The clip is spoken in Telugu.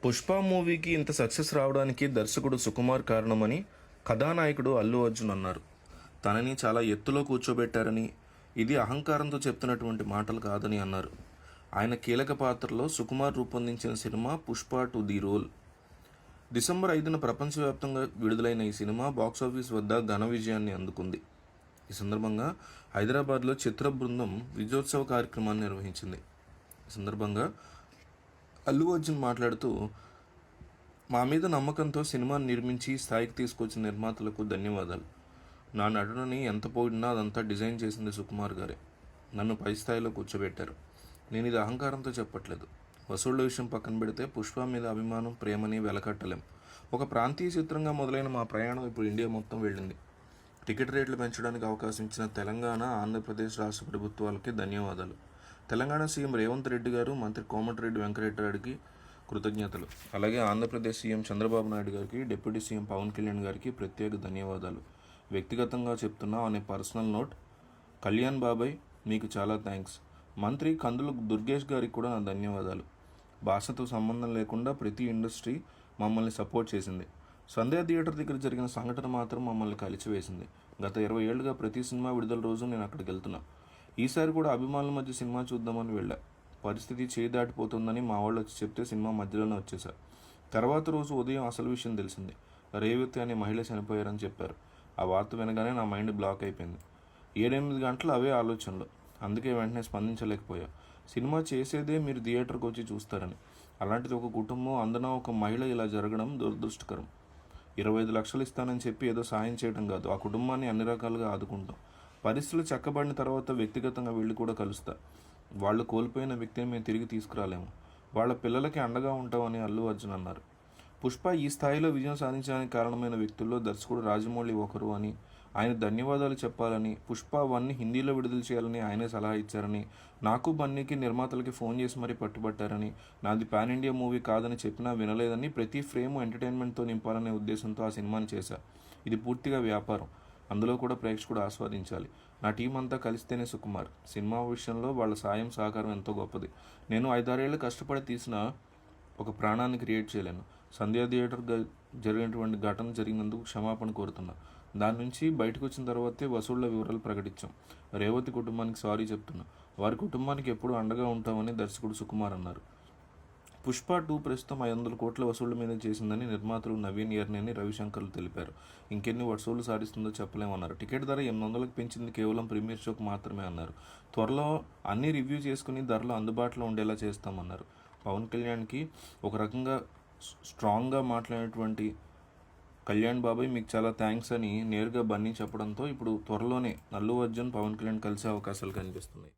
పుష్ప మూవీకి ఇంత సక్సెస్ రావడానికి దర్శకుడు సుకుమార్ కారణమని కథానాయకుడు అల్లు అర్జున్ అన్నారు. తనని చాలా ఎత్తులో కూర్చోబెట్టారని, ఇది అహంకారంతో చెప్తున్నటువంటి మాటలు కాదని అన్నారు. ఆయన కీలక పాత్రలో సుకుమార్ రూపొందించిన cinema Pushpa two the rule. December 5న ప్రపంచవ్యాప్తంగా విడుదలైన ఈ సినిమా బాక్సాఫీస్ వద్ద ఘన విజయాన్ని అందుకుంది. ఈ సందర్భంగా హైదరాబాద్లో చిత్ర బృందం విజయోత్సవ కార్యక్రమాన్ని నిర్వహించింది. ఈ సందర్భంగా అల్లు అర్జున్ మాట్లాడుతూ, మా మీద నమ్మకంతో సినిమాని నిర్మించి స్థాయికి తీసుకొచ్చిన నిర్మాతలకు ధన్యవాదాలు. నా నటనని ఎంత పోయినా అదంతా డిజైన్ చేసింది సుకుమార్ గారే. నన్ను పై స్థాయిలో కూర్చోబెట్టారు. నేను ఇది అహంకారంతో చెప్పట్లేదు. వసూళ్ల విషయం పక్కన పెడితే పుష్ప మీద అభిమానం, ప్రేమని వెలకట్టలేం. ఒక ప్రాంతీయ చిత్రంగా మొదలైన మా ప్రయాణం ఇప్పుడు ఇండియా మొత్తం వెళ్ళింది. టికెట్ రేట్లు పెంచడానికి అవకాశం ఇచ్చిన తెలంగాణ, ఆంధ్రప్రదేశ్ రాష్ట్ర ప్రభుత్వాలకి ధన్యవాదాలు. తెలంగాణ సీఎం రేవంత్ రెడ్డి గారు, మంత్రి కోమటిరెడ్డి వెంకటరెడ్డికి కృతజ్ఞతలు. అలాగే ఆంధ్రప్రదేశ్ సీఎం చంద్రబాబు నాయుడు గారికి, డిప్యూటీ సీఎం పవన్ కళ్యాణ్ గారికి ప్రత్యేక ధన్యవాదాలు. వ్యక్తిగతంగా చెప్తున్నా అనే పర్సనల్ నోట్. కళ్యాణ్ బాబాయ్ మీకు చాలా థ్యాంక్స్. మంత్రి కందులు దుర్గేష్ గారికి కూడా నా ధన్యవాదాలు. భాషతో సంబంధం లేకుండా ప్రతి ఇండస్ట్రీ మమ్మల్ని సపోర్ట్ చేసింది. సంధ్యా థియేటర్ దగ్గర జరిగిన సంఘటన మాత్రం మమ్మల్ని కలిచివేసింది. గత 20 ఏళ్లుగా ప్రతి సినిమా విడుదల రోజు నేను అక్కడికి వెళ్తున్నా. ఈసారి కూడా అభిమానుల మధ్య సినిమా చూద్దామని వెళ్ళా. పరిస్థితి చేయి దాటిపోతుందని మా వాళ్ళు వచ్చి చెప్తే సినిమా మధ్యలోనే వచ్చేసా. తర్వాత రోజు ఉదయం అసలు విషయం తెలిసింది. రేవతి అనే మహిళ చనిపోయారని చెప్పారు. ఆ వార్త వినగానే నా మైండ్ బ్లాక్ అయిపోయింది. 7-8 గంటలు అవే ఆలోచనలు. అందుకే వెంటనే స్పందించలేకపోయా. సినిమా చేసేదే మీరు థియేటర్కి వచ్చి చూస్తారని. అలాంటిది ఒక కుటుంబం, అందున ఒక మహిళ ఇలా జరగడం దురదృష్టకరం. 25 లక్షలు ఇస్తానని చెప్పి ఏదో సాయం చేయడం కాదు, ఆ కుటుంబాన్ని అన్ని రకాలుగా ఆదుకుంటాం. పరిస్థితులు చక్కబడిన తర్వాత వ్యక్తిగతంగా వెళ్ళి కూడా కలుస్తా. వాళ్ళు కోల్పోయిన వ్యక్తిని మేము తిరిగి తీసుకురాలేము. వాళ్ళ పిల్లలకి అండగా ఉంటామని అల్లు అర్జున్ అన్నారు. పుష్ప ఈ స్థాయిలో విజయం సాధించడానికి కారణమైన వ్యక్తుల్లో దర్శకుడు రాజమౌళి ఒకరు అని, ఆయన ధన్యవాదాలు చెప్పాలని, పుష్ప 1ని హిందీలో విడుదల చేయాలని ఆయనే సలహా ఇచ్చారని, నాకు బన్నీకి నిర్మాతలకి ఫోన్ చేసి మరీ పట్టుబట్టారని, నాది పాన్ ఇండియా మూవీ కాదని చెప్పినా వినలేదని, ప్రతి ఫ్రేమ్ ఎంటర్టైన్మెంట్తో నింపాలనే ఉద్దేశంతో ఆ సినిమాని చేశా. ఇది పూర్తిగా వ్యాపారం. అందులో కూడా ప్రేక్షకుడు ఆస్వాదించాలి. నా టీం అంతా కలిస్తేనే సుకుమార్. సినిమా విషయంలో వాళ్ళ సాయం, సహకారం ఎంతో గొప్పది. నేను 5-6 ఏళ్ళు కష్టపడి తీసిన ఒక ప్రాణాన్ని క్రియేట్ చేయలేను. సంధ్యా థియేటర్ జరిగినటువంటి ఘటన జరిగినందుకు క్షమాపణ కోరుతున్నా. దాని నుంచి బయటకు వచ్చిన తర్వాతే వసూళ్ల వివరాలు ప్రకటించాం. రేవతి కుటుంబానికి సారీ చెప్తున్నా. వారి కుటుంబానికి ఎప్పుడూ అండగా ఉంటామని దర్శకుడు సుకుమార్ అన్నారు. పుష్ప 2 ప్రస్తుతం 500 కోట్ల వసూళ్ల మీద చేసిందని నిర్మాతలు నవీన్ ఎర్నేని, రవిశంకర్లు తెలిపారు. ఇంకెన్ని వసూళ్లు సాధిస్తుందో చెప్పలేమన్నారు. టికెట్ ధర 800లకు పెంచింది కేవలం ప్రీమియర్ షోకు మాత్రమే అన్నారు. త్వరలో అన్ని రివ్యూ చేసుకుని ధరలు అందుబాటులో ఉండేలా చేస్తామన్నారు. పవన్ కళ్యాణ్కి ఒక రకంగా స్ట్రాంగ్గా మాట్లాడినటువంటి కళ్యాణ్ బాబాయ్ మీకు చాలా థ్యాంక్స్ అని నేరుగా బన్నీ చెప్పడంతో ఇప్పుడు త్వరలోనే అల్లు అర్జున్, పవన్ కళ్యాణ్ కలిసే అవకాశాలు కనిపిస్తున్నాయి.